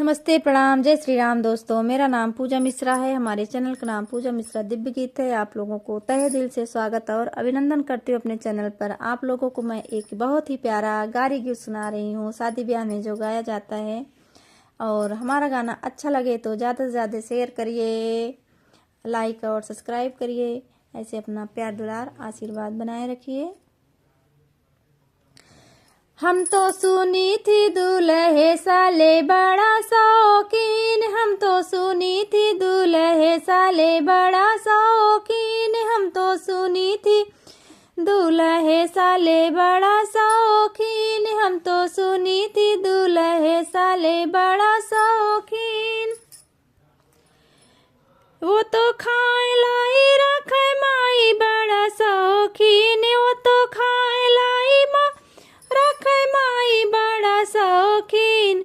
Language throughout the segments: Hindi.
नमस्ते, प्रणाम, जय श्री राम। दोस्तों, मेरा नाम पूजा मिश्रा है। हमारे चैनल का नाम पूजा मिश्रा दिव्य गीत है। आप लोगों को तहे दिल से स्वागत और अभिनंदन करती हूँ अपने चैनल पर। आप लोगों को मैं एक बहुत ही प्यारा गारी गीत सुना रही हूँ, शादी ब्याह में जो गाया जाता है। और हमारा गाना अच्छा लगे तो ज़्यादा से ज़्यादा शेयर करिए, लाइक और सब्सक्राइब करिए। ऐसे अपना प्यार दुलार आशीर्वाद बनाए रखिए। हम तो सुनी थी दूल्हे साले बड़ा शौकीन, हम तो सुनी थी दूल्हे साले बड़ा शौकीन, हम तो सुनी थी दूल्हे साले बड़ा शौकीन, हम तो सुनी थी दूल्हे साले बड़ा शौकीन। वो तो खाए लाई रखे माई बड़ा शौकीन, वो तो खाए लाई रखे माई बड़ा शौकीन,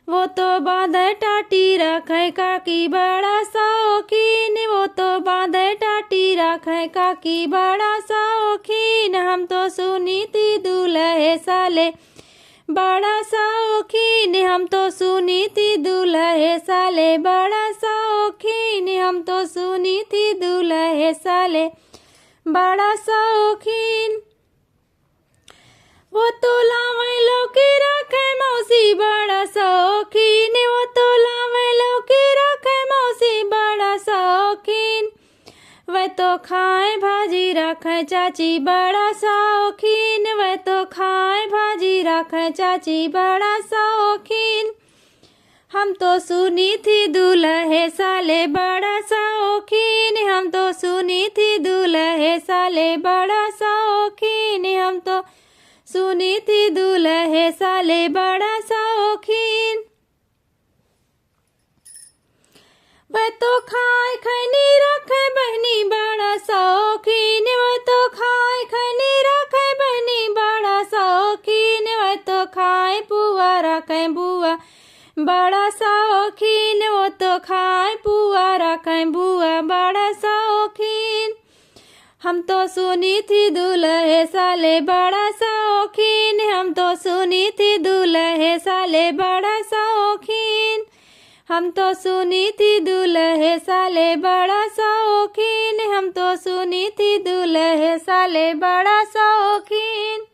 वो तो बांधे टाटी रखे काकी बड़ा शौकीन, वो तो बांधे टाटी रखे काकी बड़ा शौकीन। हम तो सुनी थी दूल्हे साले बड़ा शौकीन, हम तो सुनी थी दूल्हे साले बड़ा शौकीन, हम तो सुनी थी दूल्हे साले बड़ा शौकीन। वो तो लावे लौकी रखे मौसी बड़ा शौकीन, वो तो लावे लौकी रखे मौसी बड़ा शौकीन, वह तो खाए भाजी रखे चाची बड़ा शौकीन, वह तो खाए भाजी रखे चाची बड़ा शौकीन। हम तो सुनी थी दूल्हे साले बड़ा शौकीन, हम तो सुनी थी दूल्हे साले बड़ा शौकीन, हम तो सुनी थी दूल्हे साले बड़ा शौकीन। वह तो खाए खैनी रखे बहनी बड़ा शौकीन, वह तो खाए खैनी रखे बहनी बड़ा शौकीन, वह तो खाए पुआ रखे बुआ बड़ा शौकीन, वो तो खाए पुआ रखे बुआ बड़ा शौकीन। हम तो सुनी थी दूल्हे साले बड़ा शौकीन, हम तो सुनी थी दूल्हे साले बड़ा शौकीन, हम तो सुनी थी दूल्हे साले बड़ा शौकीन, हम तो सुनी थी दूल्हे साले बड़ा शौकीन।